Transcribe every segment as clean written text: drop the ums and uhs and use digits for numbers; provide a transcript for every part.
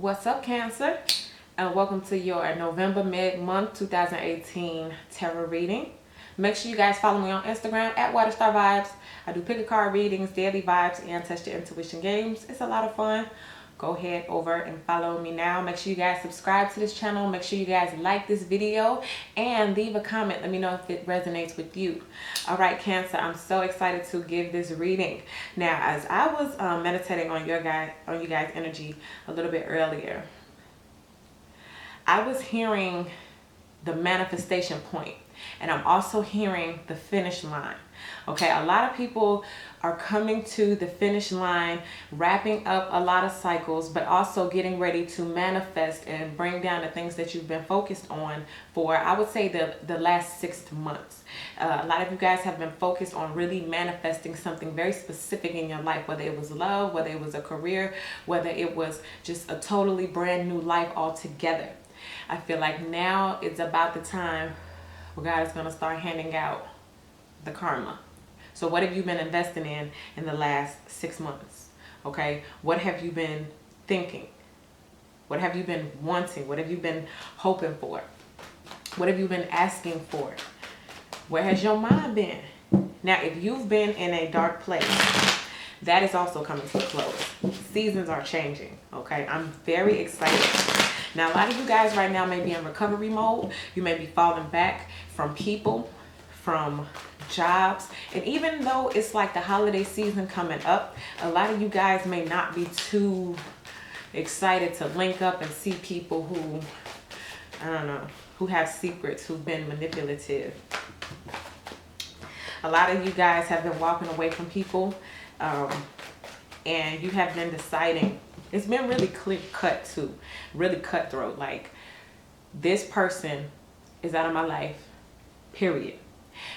What's up, Cancer? And welcome to your November mid-month 2018 tarot reading. Make sure you guys follow me on Instagram at Waterstar Vibes. I do pick a card readings, daily vibes, and test your intuition games. It's a lot of fun. Go ahead over and follow me now. Make sure you guys subscribe to this channel. Make sure you guys like this video and leave a comment. Let me know if it resonates with you. All right, Cancer, I'm so excited to give this reading. Now, as I was meditating on you guys' energy a little bit earlier, I was hearing the manifestation point, and I'm also hearing the finish line. Okay, a lot of people are coming to the finish line, wrapping up a lot of cycles, but also getting ready to manifest and bring down the things that you've been focused on for, I would say, the last 6 months. A lot of you guys have been focused on really manifesting something very specific in your life, whether it was love, whether it was a career, whether it was just a totally brand new life altogether. I feel like now it's about the time where God is going to start handing out the karma. So what have you been investing in the last 6 months? Okay, what have you been thinking? What have you been wanting? What have you been hoping for? What have you been asking for? Where has your mind been? Now, if you've been in a dark place, that is also coming to a close. Seasons are changing, okay? I'm very excited. Now, a lot of you guys right now may be in recovery mode. You may be falling back from people, from jobs, and even though it's like the holiday season coming up, a lot of you guys may not be too excited to link up and see people who, I don't know, who have secrets, who've been manipulative. A lot of you guys have been walking away from people, and you have been deciding. It's been really clear cut too, really cutthroat. Like, this person is out of my life, period.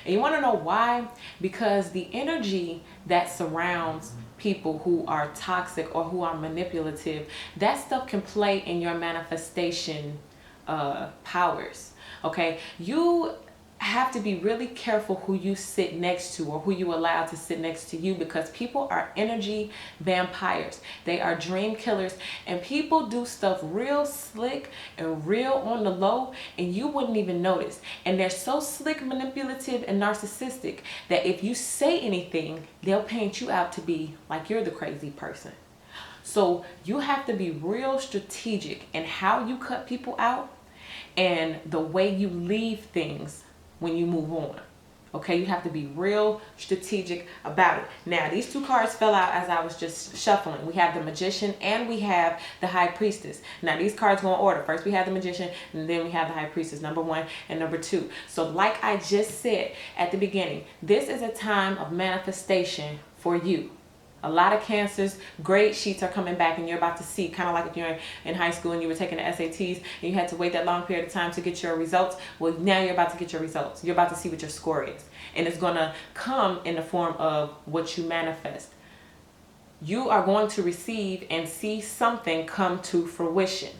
And you want to know why? Because the energy that surrounds people who are toxic or who are manipulative, that stuff can play in your manifestation powers. Okay, you have to be really careful who you sit next to or who you allow to sit next to you, because people are energy vampires. They are dream killers, and people do stuff real slick and real on the low, and you wouldn't even notice. And they're so slick, manipulative, and narcissistic that if you say anything, they'll paint you out to be like you're the crazy person. So you have to be real strategic in how you cut people out and the way you leave things when you move on. Okay, you have to be real strategic about it. Now, these two cards fell out as I was just shuffling. We have the Magician and we have the High Priestess. Now, these cards go in order. First, we have the Magician, and then we have the High Priestess, number 1 and number 2. So like I just said at the beginning, this is a time of manifestation for you. A lot of Cancers, grade sheets are coming back, and you're about to see, kind of like if you're in high school and you were taking the SATs and you had to wait that long period of time to get your results. Well, now you're about to get your results. You're about to see what your score is. And it's going to come in the form of what you manifest. You are going to receive and see something come to fruition.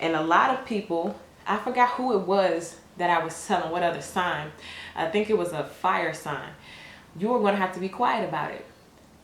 And a lot of people, I forgot who it was that I was telling, what other sign. I think it was a fire sign. You are going to have to be quiet about it.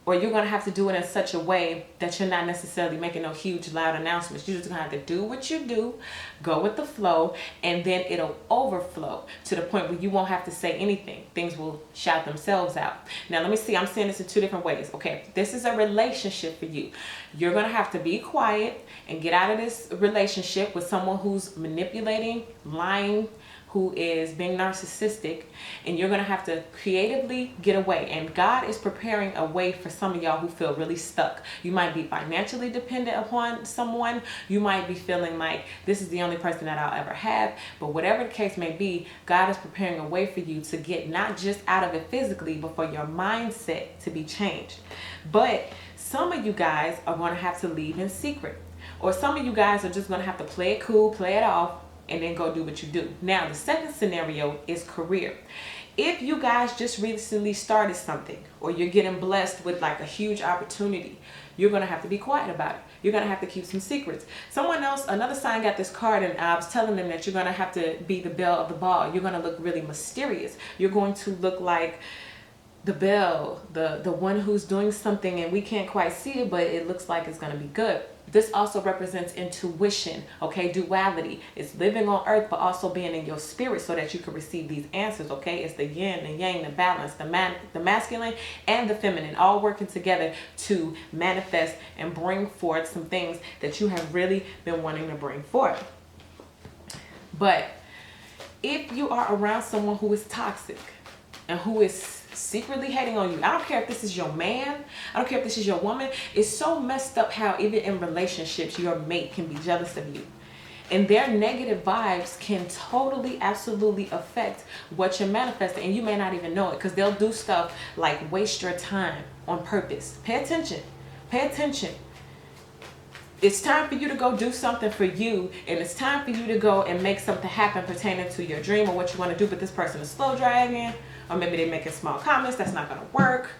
Or you're going to have to do it in such a way that you're not necessarily making no huge loud announcements. You're just going to have to do what you do, go with the flow, and then it'll overflow to the point where you won't have to say anything. Things will shout themselves out. Now, let me see. I'm saying this in 2 different ways. Okay, this is a relationship for you. You're going to have to be quiet and get out of this relationship with someone who's manipulating, lying, who is being narcissistic, and you're going to have to creatively get away. And God is preparing a way for some of y'all who feel really stuck. You might be financially dependent upon someone. You might be feeling like this is the only person that I'll ever have. But whatever the case may be, God is preparing a way for you to get not just out of it physically, but for your mindset to be changed. But some of you guys are going to have to leave in secret. Or some of you guys are just going to have to play it cool, play it off, and then go do what you do. Now, the second scenario is career. If you guys just recently started something, or you're getting blessed with like a huge opportunity, you're going to have to be quiet about it. You're going to have to keep some secrets. Someone else, another sign, got this card, and I was telling them that you're going to have to be the belle of the ball. You're going to look really mysterious. You're going to look like the belle, the one who's doing something and we can't quite see it, but it looks like it's going to be good. This also represents intuition, okay? Duality. It's living on earth, but also being in your spirit so that you can receive these answers, okay? It's the yin, the yang, the balance, the masculine and the feminine, all working together to manifest and bring forth some things that you have really been wanting to bring forth. But if you are around someone who is toxic and who is secretly hating on you, I don't care if this is your man, I don't care if this is your woman, it's so messed up how even in relationships your mate can be jealous of you. And their negative vibes can totally, absolutely affect what you're manifesting. And you may not even know it, because they'll do stuff like waste your time on purpose. Pay attention. Pay attention. It's time for you to go do something for you, and it's time for you to go and make something happen pertaining to your dream or what you want to do, but this person is slow dragging, or maybe they're making small comments. That's not going to work.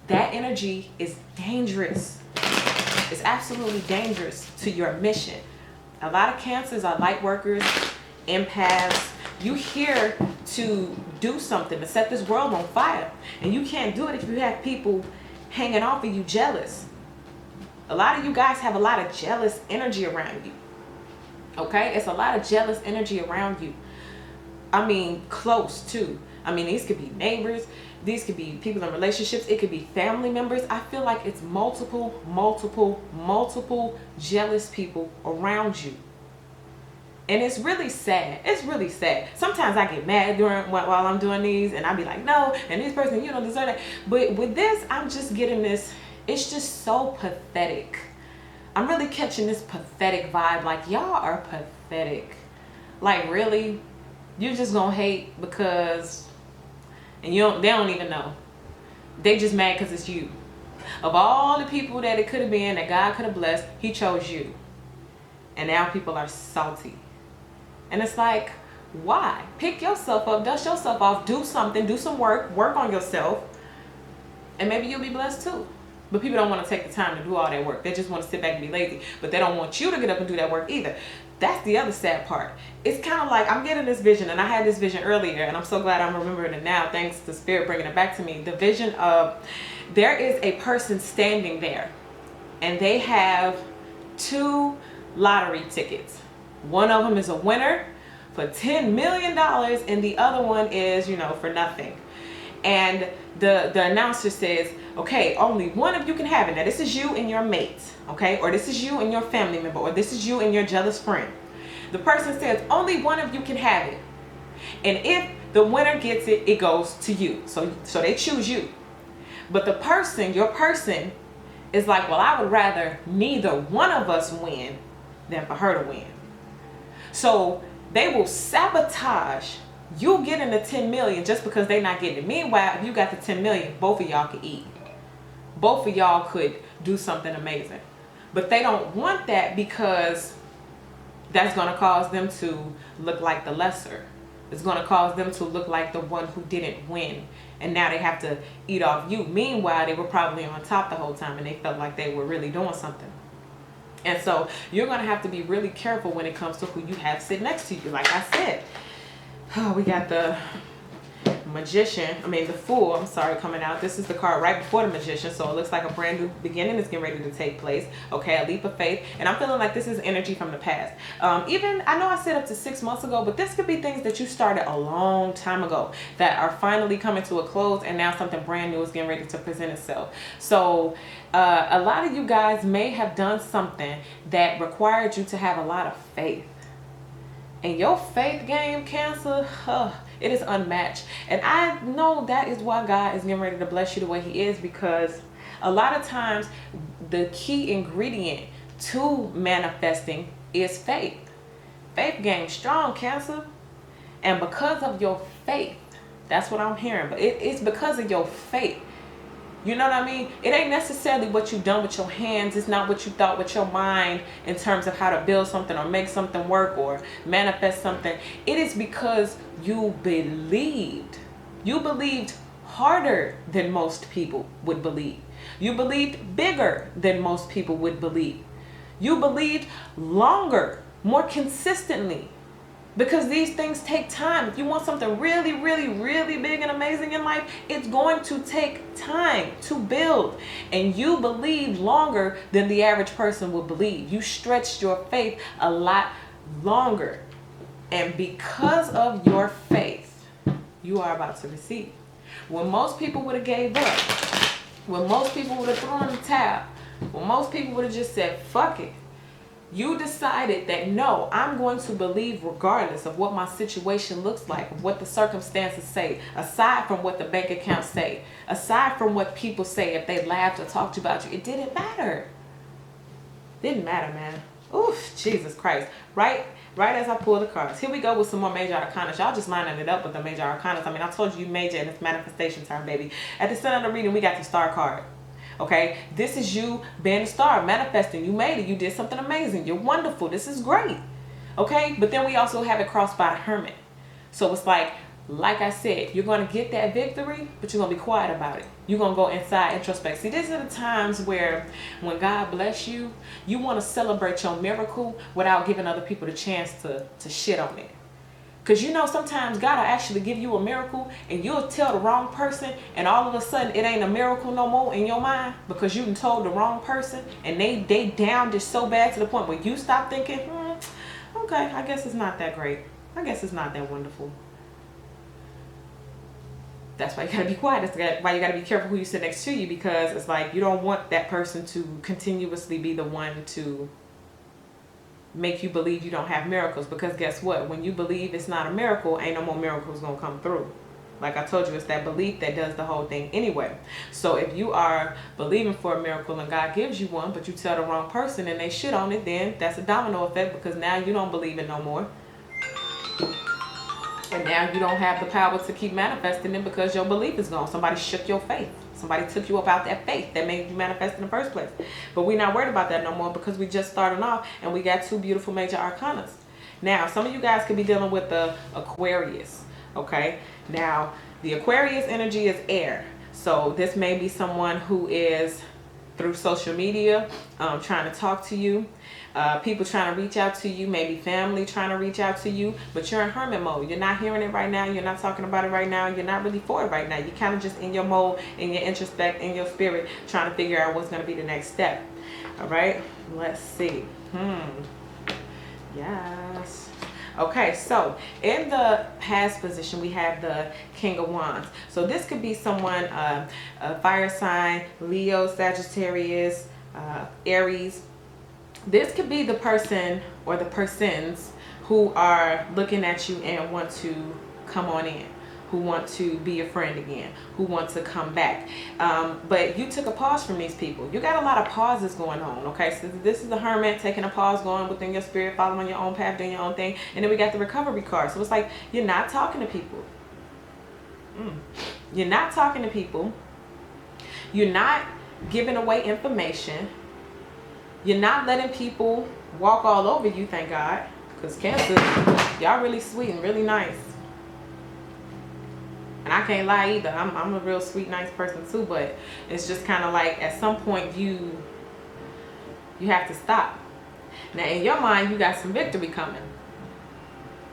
That energy is dangerous. It's absolutely dangerous to your mission. A lot of Cancers are light workers, empaths. You here to do something, to set this world on fire, and you can't do it if you have people hanging off of you jealous. A lot of you guys have a lot of jealous energy around you. Okay? It's a lot of jealous energy around you. I mean, close too. I mean, these could be neighbors. These could be people in relationships. It could be family members. I feel like it's multiple jealous people around you. And it's really sad. It's really sad. Sometimes I get mad while I'm doing these, and I be like, no, and this person, you don't deserve that. But with this, I'm just getting this. It's just so pathetic. I'm really catching this pathetic vibe. Like, y'all are pathetic. Like, really? You're just gonna hate because, and they don't even know. They just mad because it's you. Of all the people that it could have been, that God could have blessed, he chose you. And now people are salty. And it's like, why? Pick yourself up, dust yourself off, do something, do some work on yourself, and maybe you'll be blessed too. But people don't want to take the time to do all that work. They just want to sit back and be lazy. But they don't want you to get up and do that work either. That's the other sad part. It's kind of like I'm getting this vision, and I had this vision earlier, and I'm so glad I'm remembering it now, thanks to Spirit bringing it back to me. The vision of there is a person standing there, and they have 2 lottery tickets. One of them is a winner for $10 million, and the other one is, for nothing. And the announcer says, okay, only one of you can have it. Now, this is you and your mate, okay? Or this is you and your family member, or this is you and your jealous friend. The person says, only one of you can have it. And if the winner gets it, it goes to you. So they choose you. But the person, your person, is like, well, I would rather neither one of us win than for her to win. So they will sabotage you getting the 10 million just because they're not getting it. Meanwhile, if you got the 10 million, both of y'all could eat. Both of y'all could do something amazing. But they don't want that because that's going to cause them to look like the lesser. It's going to cause them to look like the one who didn't win. And now they have to eat off you. Meanwhile, they were probably on top the whole time and they felt like they were really doing something. And so you're going to have to be really careful when it comes to who you have sit next to you. Like I said, we got the Fool, coming out. This is the card right before the Magician, so it looks like a brand new beginning is getting ready to take place. Okay, a leap of faith, and I'm feeling like this is energy from the past. Even, I know I said up to 6 months ago, but this could be things that you started a long time ago that are finally coming to a close, and now something brand new is getting ready to present itself. So a lot of you guys may have done something that required you to have a lot of faith. And your faith game, Cancer, it is unmatched. And I know that is why God is getting ready to bless you the way he is, because a lot of times the key ingredient to manifesting is faith. Faith game strong, Cancer. And because of your faith, that's what I'm hearing. But it's because of your faith. You know what I mean? It ain't necessarily what you've done with your hands. It's not what you thought with your mind in terms of how to build something or make something work or manifest something. It is because you believed. You believed harder than most people would believe. You believed bigger than most people would believe. You believed longer, more consistently. Because these things take time. If you want something really, really, really big and amazing in life, it's going to take time to build. And you believe longer than the average person will believe. You stretched your faith a lot longer. And because of your faith, you are about to receive. When most people would have gave up, when most people would have thrown the towel, when most people would have just said, fuck it, you decided that no, I'm going to believe regardless of what my situation looks like, of what the circumstances say, aside from what the bank accounts say, aside from what people say if they laughed or talked about you. It didn't matter. Didn't matter, man. Oof, Jesus Christ. Right as I pull the cards. Here we go with some more major arcanas. Y'all just lining it up with the major arcanas. I mean, I told you major and it's manifestation time, baby. At the center of the reading, we got the star card. Okay, this is you being a star, manifesting. You made it. You did something amazing. You're wonderful. This is great. Okay, but then we also have it crossed by the hermit. So it's like I said, you're going to get that victory, but you're going to be quiet about it. You're going to go inside, introspect. See, these are the times where when God bless you, you want to celebrate your miracle without giving other people the chance to shit on it. Because you know, sometimes God will actually give you a miracle and you'll tell the wrong person and all of a sudden it ain't a miracle no more in your mind because you done told the wrong person and they downed it so bad to the point where you stop thinking, okay, I guess it's not that great. I guess it's not that wonderful. That's why you gotta be quiet. That's why you gotta be careful who you sit next to you, because it's like you don't want that person to continuously be the one to make you believe you don't have miracles. Because guess what? When you believe it's not a miracle, ain't no more miracles gonna come through. Like I told you, it's that belief that does the whole thing anyway. So if you are believing for a miracle and God gives you one, but you tell the wrong person and they shit on it, then that's a domino effect, because now you don't believe it no more. And now you don't have the power to keep manifesting it because your belief is gone. Somebody shook your faith. Somebody took you up out that faith that made you manifest in the first place. But we're not worried about that no more because we just started off and we got two beautiful major arcanas. Now, some of you guys could be dealing with the Aquarius, okay? Now, the Aquarius energy is air. So this may be someone who is through social media trying to talk to you. People trying to reach out to you, maybe family trying to reach out to you, but you're in hermit mode. You're not hearing it right now. You're not talking about it right now. You're not really for it right now. You're kind of just in your mode, in your introspect, in your spirit, trying to figure out what's going to be the next step. All right, let's see. Yes. Okay, so in the past position, we have the King of Wands. So this could be someone, a fire sign, Leo, Sagittarius, Aries. This could be the person or the persons who are looking at you and want to come on in, who want to be a friend again, who want to come back. But you took a pause from these people. You got a lot of pauses going on, okay? So this is the Hermit, taking a pause, going within your spirit, following your own path, doing your own thing. And then we got the Recovery card. So it's like you're not talking to people. You're not talking to people. You're not giving away information. You're not letting people walk all over you, thank God. Because Cancer, y'all really sweet and really nice. And I can't lie either. I'm a real sweet, nice person too. But it's just kind of like at some point you have to stop. Now in your mind, you got some victory coming.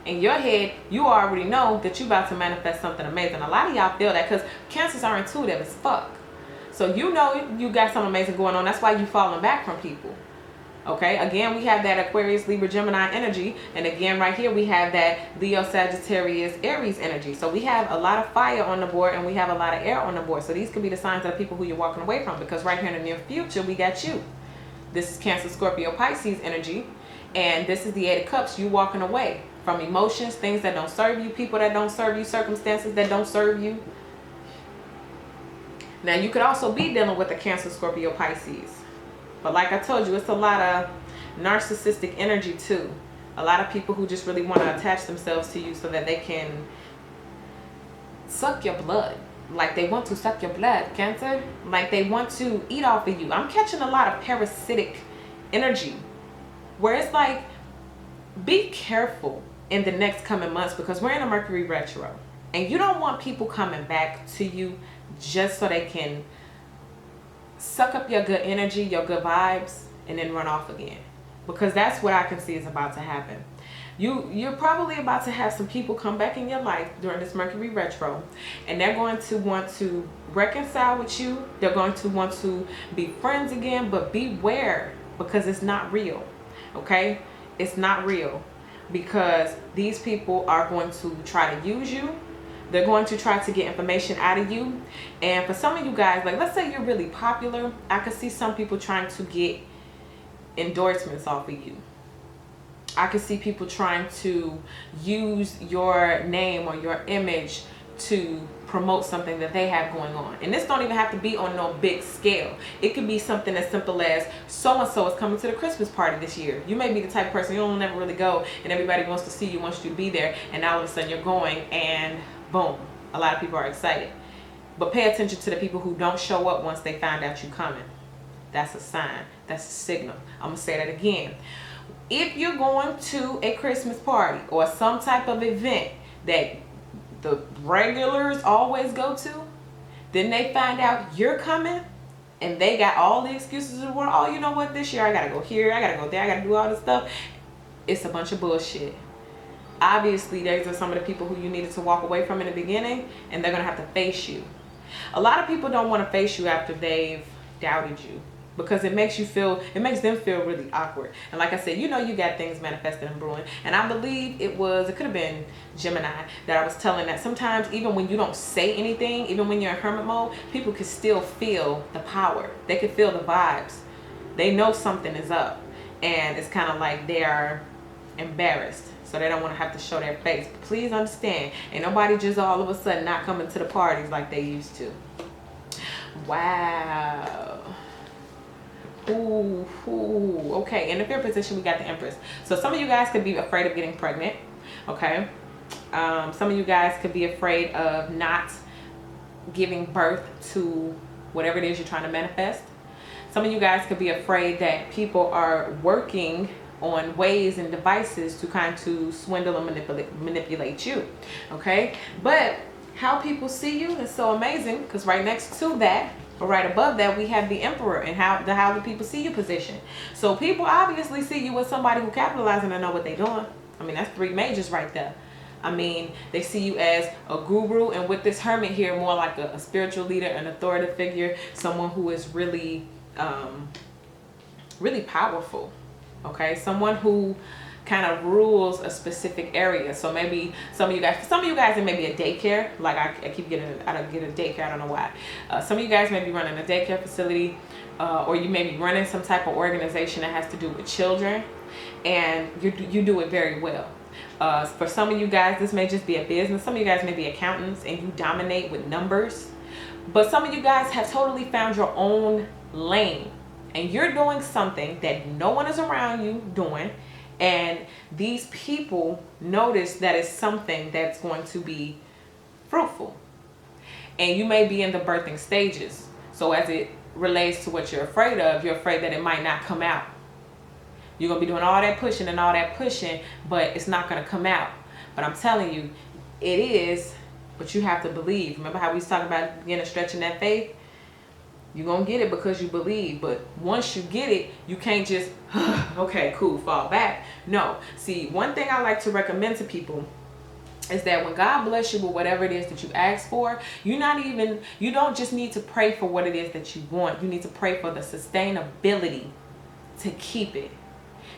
In your head, you already know that you about to manifest something amazing. A lot of y'all feel that because Cancers are intuitive as fuck. So you know you got something amazing going on. That's why you falling back from people. Okay, again, we have that Aquarius, Libra, Gemini energy. And again, right here, we have that Leo, Sagittarius, Aries energy. So we have a lot of fire on the board and we have a lot of air on the board. So these could be the signs of people who you're walking away from, because right here in the near future, we got you. This is Cancer, Scorpio, Pisces energy. And this is the Eight of Cups, you walking away from emotions, things that don't serve you, people that don't serve you, circumstances that don't serve you. Now, you could also be dealing with a Cancer, Scorpio, Pisces. But like I told you, it's a lot of narcissistic energy too. A lot of people who just really want to attach themselves to you so that they can suck your blood. Like they want to suck your blood, Cancer. Like they want to eat off of you. I'm catching a lot of parasitic energy where it's like, be careful in the next coming months, because we're in a Mercury retro. And you don't want people coming back to you just so they can suck up your good energy, your good vibes, and then run off again. Because that's what I can see is about to happen. You're probably about to have some people come back in your life during this Mercury retro, and they're going to want to reconcile with you. They're going to want to be friends again, but beware, because it's not real. Okay, it's not real, because these people are going to try to use you. They're going to try to get information out of you. And for some of you guys, like, let's say you're really popular, I could see some people trying to get endorsements off of you. I could see people trying to use your name or your image to promote something that they have going on. And this don't even have to be on no big scale. It could be something as simple as so-and-so is coming to the Christmas party this year. You may be the type of person, you don't never really go, and everybody wants to see you, wants you to be there, and all of a sudden you're going, and boom, a lot of people are excited. But pay attention to the people who don't show up once they find out you coming. That's a sign. That's a signal. I'm going to say that again. If you're going to a Christmas party or some type of event that the regulars always go to, then they find out you're coming and they got all the excuses in the world. Oh, you know what? This year I got to go here. I got to go there. I got to do all this stuff. It's a bunch of bullshit. Obviously, these are some of the people who you needed to walk away from in the beginning, and they're going to have to face you. A lot of people don't want to face you after they've doubted you, because it makes them feel really awkward. And like I said, you know, you got things manifested and brewing. And I believe it could have been Gemini that I was telling that sometimes even when you don't say anything, even when you're in hermit mode, people can still feel the power. They can feel the vibes. They know something is up. And it's kind of like they are embarrassed. So they don't want to have to show their face. But please understand, ain't nobody just all of a sudden not coming to the parties like they used to. Wow. Ooh, okay. In the fifth position, we got the Empress. So some of you guys could be afraid of getting pregnant. Okay. Some of you guys could be afraid of not giving birth to whatever it is you're trying to manifest. Some of you guys could be afraid that people are working on ways and devices to kind of swindle and manipulate you. Okay. But how people see you is so amazing, because right next to that, but right above that, we have the Emperor and how the people see you position. So people obviously see you as somebody who capitalizing and know what they're doing. I mean, that's three majors right there. I mean, they see you as a guru, and with this Hermit here, more like a spiritual leader, an authoritative figure, someone who is really, really powerful. Okay, someone who kind of rules a specific area. So maybe some of you guys, it may be a daycare. Like I keep getting, I don't get a daycare, I don't know why. Some of you guys may be running a daycare facility, or you may be running some type of organization that has to do with children, and you do it very well. For some of you guys, this may just be a business. Some of you guys may be accountants and you dominate with numbers. But some of you guys have totally found your own lane, and you're doing something that no one is around you doing. And these people notice that it's something that's going to be fruitful. And you may be in the birthing stages. So as it relates to what you're afraid of, you're afraid that it might not come out. You're going to be doing all that pushing and all that pushing, but it's not going to come out. But I'm telling you, it is, but you have to believe. Remember how we was talking about stretching that faith? You're going to get it because you believe. But once you get it, you can't just, okay, cool, fall back. No. See, one thing I like to recommend to people is that when God bless you with whatever it is that you ask for, you don't just need to pray for what it is that you want. You need to pray for the sustainability to keep it.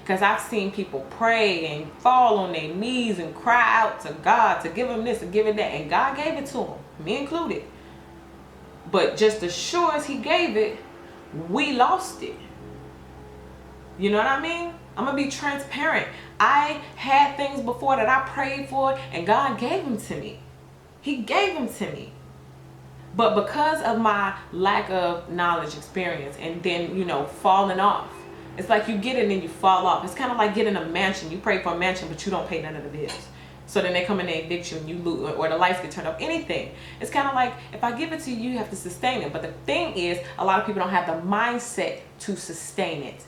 Because I've seen people pray and fall on their knees and cry out to God to give them this and give it that. And God gave it to them, me included. But just as sure as he gave it, we lost it. You know what I mean? I'm going to be transparent. I had things before that I prayed for, and God gave them to me. He gave them to me. But because of my lack of knowledge, experience, and then, falling off. It's like you get it and then you fall off. It's kind of like getting a mansion. You pray for a mansion, but you don't pay none of the bills. So then they come and they evict you and you lose, or the lights get turned off, anything. It's kind of like, if I give it to you, you have to sustain it. But the thing is, a lot of people don't have the mindset to sustain it.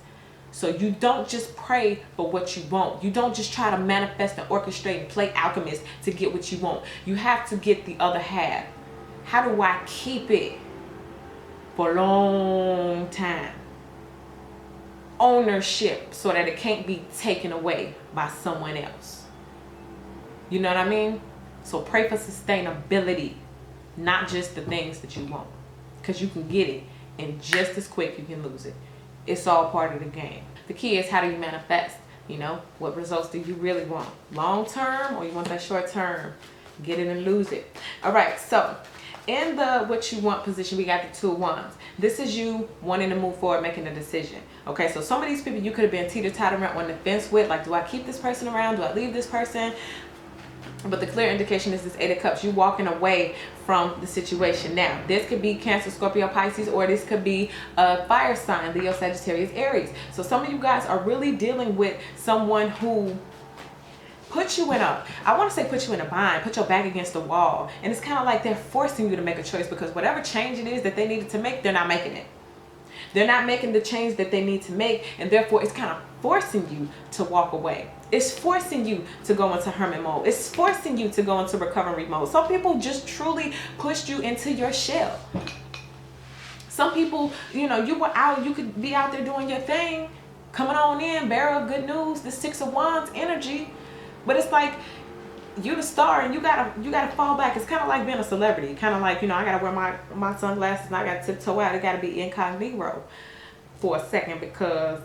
So you don't just pray for what you want. You don't just try to manifest and orchestrate and play alchemist to get what you want. You have to get the other half. How do I keep it for a long time? ownership so that it can't be taken away by someone else. You know what I mean? So pray for sustainability, not just the things that you want, because you can get it and just as quick you can lose it. It's all part of the game. The key is, how do you manifest? You know, what results do you really want? Long term, or you want that short term? Get it and lose it. All right, so in the what you want position, we got the 2 of Wands. This is you wanting to move forward, making a decision. Okay, so some of these people you could have been teeter-tottering on the fence with, like, do I keep this person around? Do I leave this person? But the clear indication is this 8 of Cups. You walking away from the situation. Now, this could be Cancer, Scorpio, Pisces, or this could be a fire sign, Leo, Sagittarius, Aries. So some of you guys are really dealing with someone who put you in a, I want to say put you in a bind, put your back against the wall. And it's kind of like they're forcing you to make a choice, because whatever change it is that they needed to make, they're not making it. They're not making the change that they need to make, and therefore it's kind of forcing you to walk away. It's forcing you to go into hermit mode. It's forcing you to go into recovery mode. Some people just truly pushed you into your shell. Some people, you know, you were out, you could be out there doing your thing, coming on in, bearer of good news, the 6 of Wands energy. But it's like, you the star and you gotta fall back. It's kind of like being a celebrity. Kind of like, you know, I gotta wear my sunglasses and I gotta tiptoe out. It gotta be incognito for a second, because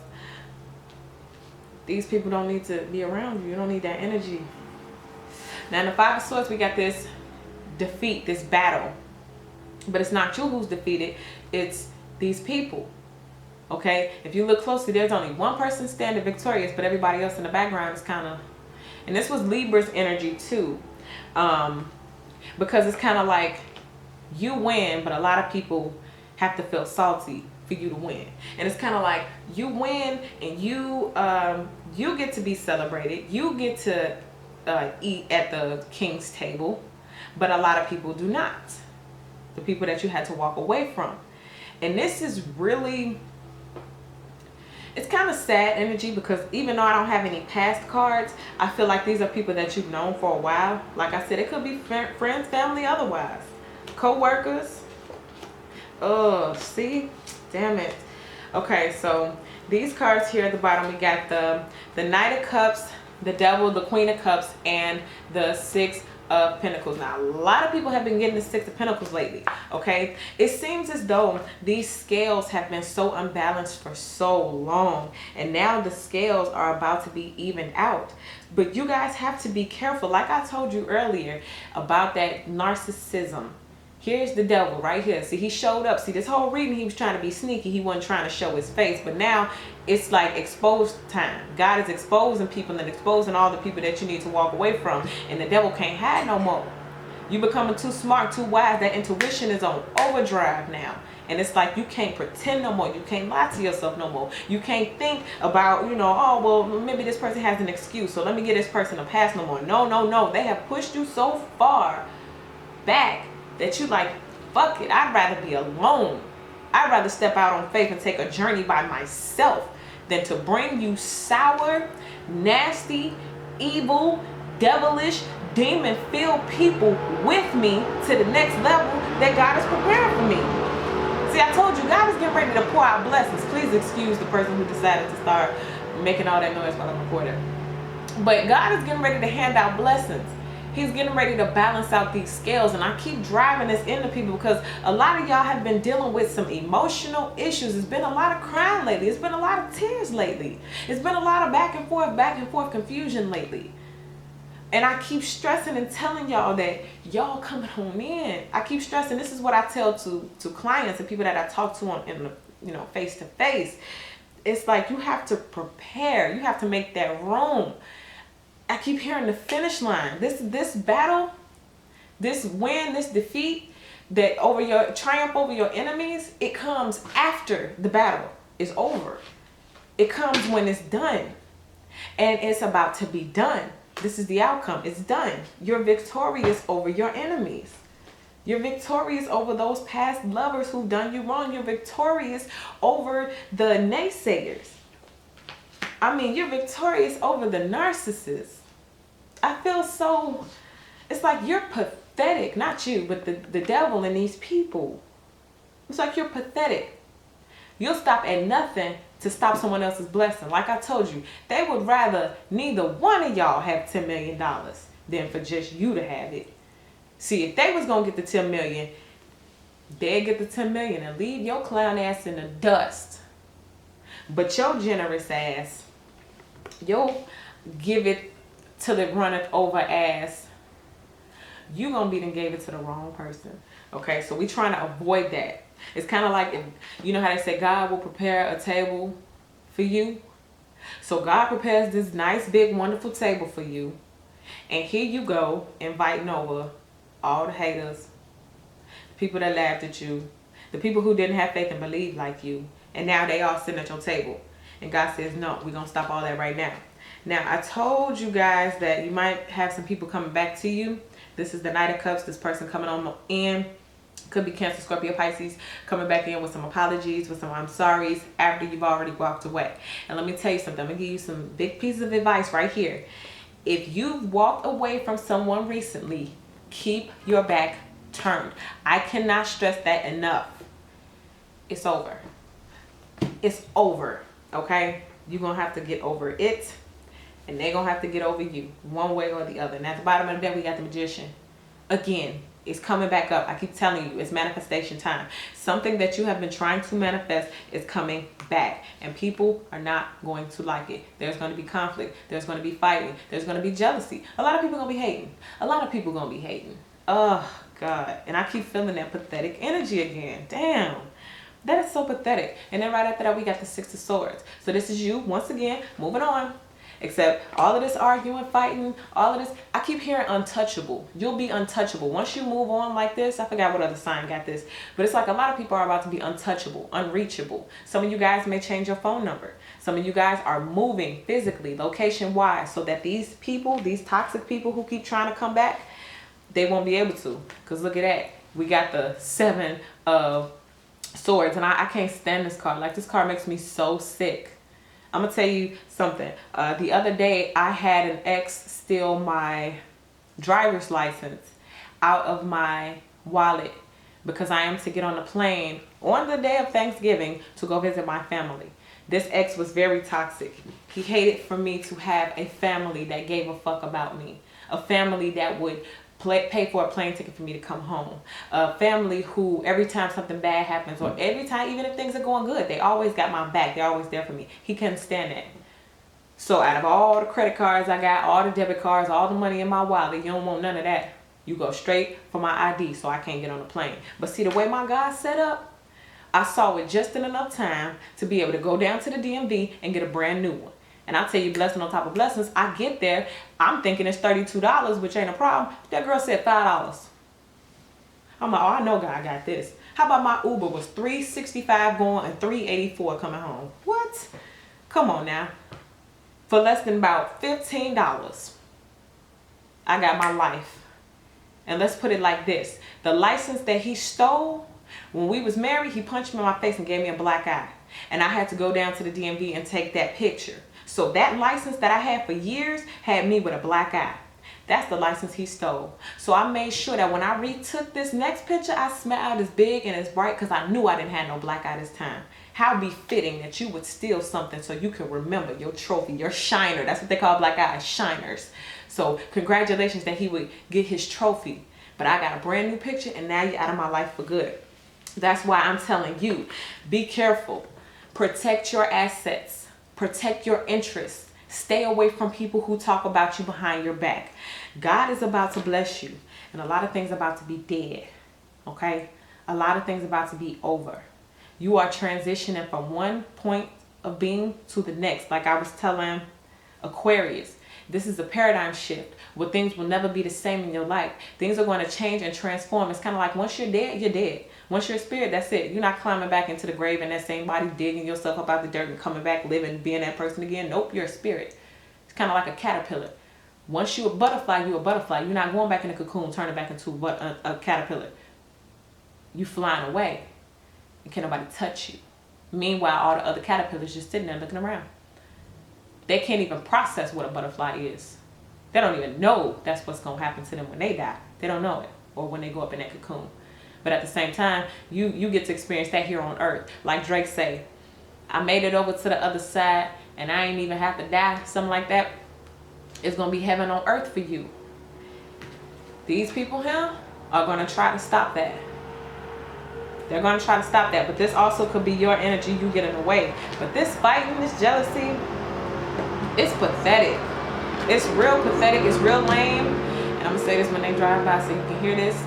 these people don't need to be around you. You don't need that energy. Now in the 5 of Swords, we got this defeat, this battle. But it's not you who's defeated. It's these people. Okay? If you look closely, there's only one person standing victorious, but everybody else in the background is kind of... And this was Libra's energy too. Because it's kind of like you win, but a lot of people have to feel salty for you to win. And it's kind of like you win and you get to be celebrated. You get to eat at the king's table, but a lot of people do not. The people that you had to walk away from. And this is really... It's kind of sad energy, because even though I don't have any past cards, I feel like these are people that you've known for a while. Like I said, it could be friends, family, otherwise. Co-workers. Oh, see? Damn it. Okay, so these cards here at the bottom, we got the Knight of Cups, the Devil, the Queen of Cups, and the 6 of Pentacles. Now, a lot of people have been getting the 6 of Pentacles lately, okay? It seems as though these scales have been so unbalanced for so long, and now the scales are about to be evened out. But you guys have to be careful, like I told you earlier, about that narcissism. Here's the devil right here. See, he showed up. See, this whole reading, he was trying to be sneaky. He wasn't trying to show his face. But now it's like exposed time. God is exposing people and exposing all the people that you need to walk away from. And the devil can't hide no more. You becoming too smart, too wise. That intuition is on overdrive now. And it's like you can't pretend no more. You can't lie to yourself no more. You can't think about, you know, oh, well, maybe this person has an excuse, so let me give this person a pass no more. No, no, no. They have pushed you so far back that you like, fuck it, I'd rather be alone. I'd rather step out on faith and take a journey by myself than to bring you sour, nasty, evil, devilish, demon-filled people with me to the next level that God is preparing for me. See, I told you, God is getting ready to pour out blessings. Please excuse the person who decided to start making all that noise while I'm recording. But God is getting ready to hand out blessings. He's getting ready to balance out these scales. And I keep driving this into people because a lot of y'all have been dealing with some emotional issues. It's been a lot of crying lately. It's been a lot of tears lately. It's been a lot of back and forth confusion lately. And I keep stressing and telling y'all that y'all coming home in. I keep stressing. This is what I tell to clients and people that I talk to on in the, you know, face to face. It's like you have to prepare. You have to make that room. I keep hearing the finish line. This battle, this win, this defeat, that over your triumph over your enemies, it comes after the battle is over. It comes when it's done. And it's about to be done. This is the outcome. It's done. You're victorious over your enemies. You're victorious over those past lovers who've done you wrong. You're victorious over the naysayers. I mean, you're victorious over the narcissists. I feel so, it's like you're pathetic. Not you, but the devil and these people. It's like you're pathetic. You'll stop at nothing to stop someone else's blessing. Like I told you, they would rather neither one of y'all have $10 million than for just you to have it. See, if they was going to get the 10 million, they'd get the 10 million and leave your clown ass in the dust. But your generous ass, you'll give it till it runneth over ass. You gonna be done gave it to the wrong person. Okay, so we trying to avoid that. It's kind of like, if, you know how they say God will prepare a table for you? So God prepares this nice, big, wonderful table for you. And here you go, inviting over all the haters, the people that laughed at you, the people who didn't have faith and believe like you. And now they all sitting at your table. And God says, no, we're going to stop all that right now. Now, I told you guys that you might have some people coming back to you. This is the Knight of Cups. This person coming on in. Could be Cancer, Scorpio, Pisces, coming back in with some apologies, with some I'm sorry's after you've already walked away. And let me tell you something. I'm going to give you some big pieces of advice right here. If you've walked away from someone recently, keep your back turned. I cannot stress that enough. It's over. It's over. Okay? You're going to have to get over it. And they're going to have to get over you. One way or the other. And at the bottom of the deck, we got the Magician. Again, it's coming back up. I keep telling you, it's manifestation time. Something that you have been trying to manifest is coming back. And people are not going to like it. There's going to be conflict. There's going to be fighting. There's going to be jealousy. A lot of people are going to be hating. A lot of people are going to be hating. Oh, God. And I keep feeling that pathetic energy again. Damn. That is so pathetic. And then right after that, we got the Six of Swords. So this is you, once again, moving on. Except all of this arguing, fighting, all of this. I keep hearing untouchable. You'll be untouchable. Once you move on like this, I forgot what other sign got this. But it's like a lot of people are about to be untouchable, unreachable. Some of you guys may change your phone number. Some of you guys are moving physically, location-wise, so that these people, these toxic people who keep trying to come back, they won't be able to. Because look at that. We got the Seven of Swords. And I can't stand this card. Like, this card makes me so sick. I'm going to tell you something. The other day, I had an ex steal my driver's license out of my wallet because I am to get on a plane on the day of Thanksgiving to go visit my family. This ex was very toxic. He hated for me to have a family that gave a fuck about me. A family that would pay for a plane ticket for me to come home. A family who every time something bad happens, or every time, even if things are going good, they always got my back. They're always there for me. He couldn't stand that. So out of all the credit cards I got, all the debit cards, all the money in my wallet, you don't want none of that. You go straight for my ID so I can't get on the plane. But see, the way my God's set up, I saw it just in enough time to be able to go down to the DMV and get a brand new one. And I tell you, blessing on top of blessings, I get there, I'm thinking it's $32, which ain't a problem. That girl said $5. I'm like, oh, I know God got this. How about my Uber was $3.65 going and $3.84 coming home? What? Come on now. For less than about $15, I got my life. And let's put it like this. The license that he stole, when we was married, he punched me in my face and gave me a black eye. And I had to go down to the DMV and take that picture. So that license that I had for years had me with a black eye. That's the license he stole. So I made sure that when I retook this next picture, I smiled as big and as bright because I knew I didn't have no black eye this time. How befitting that you would steal something so you can remember your trophy, your shiner. That's what they call black eyes, shiners. So congratulations that he would get his trophy. But I got a brand new picture and now you're out of my life for good. That's why I'm telling you, be careful. Protect your assets. Protect your interests. Stay away from people who talk about you behind your back. God is about to bless you. And a lot of things about to be dead. Okay? A lot of things about to be over. You are transitioning from one point of being to the next. Like I was telling Aquarius, this is a paradigm shift where things will never be the same in your life. Things are going to change and transform. It's kind of like once you're dead, you're dead. Once you're a spirit, that's it. You're not climbing back into the grave in that same body, digging yourself up out the dirt and coming back, living, being that person again. Nope, you're a spirit. It's kind of like a caterpillar. Once you're a butterfly, you're a butterfly. You're not going back in the cocoon, turning back into a caterpillar. You flying away and can't nobody touch you. Meanwhile, all the other caterpillars just sitting there looking around. They can't even process what a butterfly is. They don't even know that's what's going to happen to them when they die. They don't know it. Or when they go up in that cocoon. But at the same time, you get to experience that here on earth. Like Drake say, I made it over to the other side and I ain't even have to die, something like that. It's gonna be heaven on earth for you. These people here are gonna try to stop that. They're gonna try to stop that, but this also could be your energy, you get in the way. But this fighting, this jealousy, it's pathetic. It's real pathetic, it's real lame. And I'm gonna say this when they drive by so you can hear this.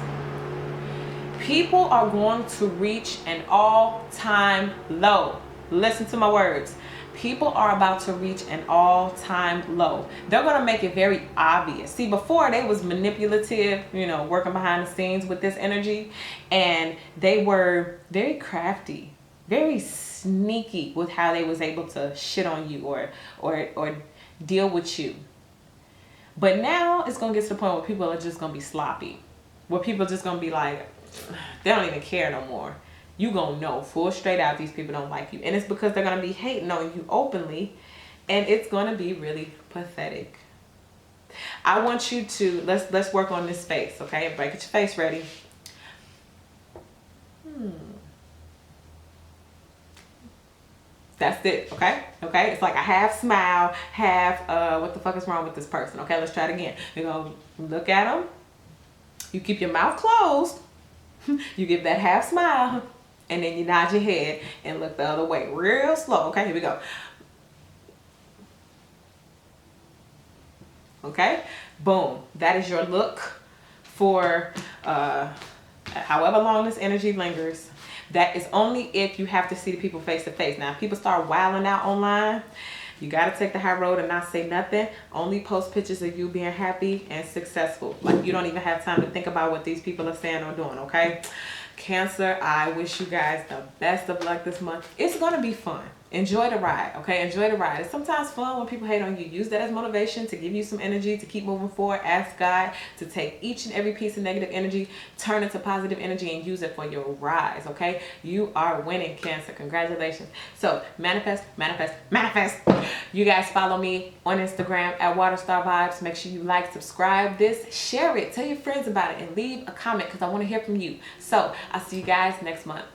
People are going to reach an all-time low. Listen to my words. People are about to reach an all-time low. They're going to make it very obvious. See, before they was manipulative, working behind the scenes with this energy, and they were very crafty, very sneaky with how they was able to shit on you or deal with you. But now it's going to get to the point where people are just going to be sloppy. Where people are just going to be like, they don't even care no more. You gonna know full straight out these people don't like you. And it's because they're gonna be hating on you openly. And it's gonna be really pathetic. I want you to, let's work on this face, okay? Everybody get your face ready. That's it, okay? Okay, it's like a half smile, half, what the fuck is wrong with this person? Okay, let's try it again. You're gonna look at them. You keep your mouth closed. You give that half smile. And then you nod your head and look the other way real slow. Okay, here we go. Okay, boom. That is your look for however long this energy lingers. That is only if you have to see the people face to face. Now, if people start wilding out online, you got to take the high road and not say nothing. Only post pictures of you being happy and successful. Like, you don't even have time to think about what these people are saying or doing, okay? Cancer, I wish you guys the best of luck this month. It's going to be fun. Enjoy the ride, okay? Enjoy the ride. It's sometimes fun when people hate on you. Use that as motivation to give you some energy to keep moving forward. Ask God to take each and every piece of negative energy, turn it to positive energy, and use it for your rise, okay? You are winning, Cancer. Congratulations. So, manifest, manifest, manifest. You guys follow me on Instagram at Waterstar Vibes. Make sure you like, subscribe this, share it, tell your friends about it, and leave a comment because I want to hear from you. So, I'll see you guys next month.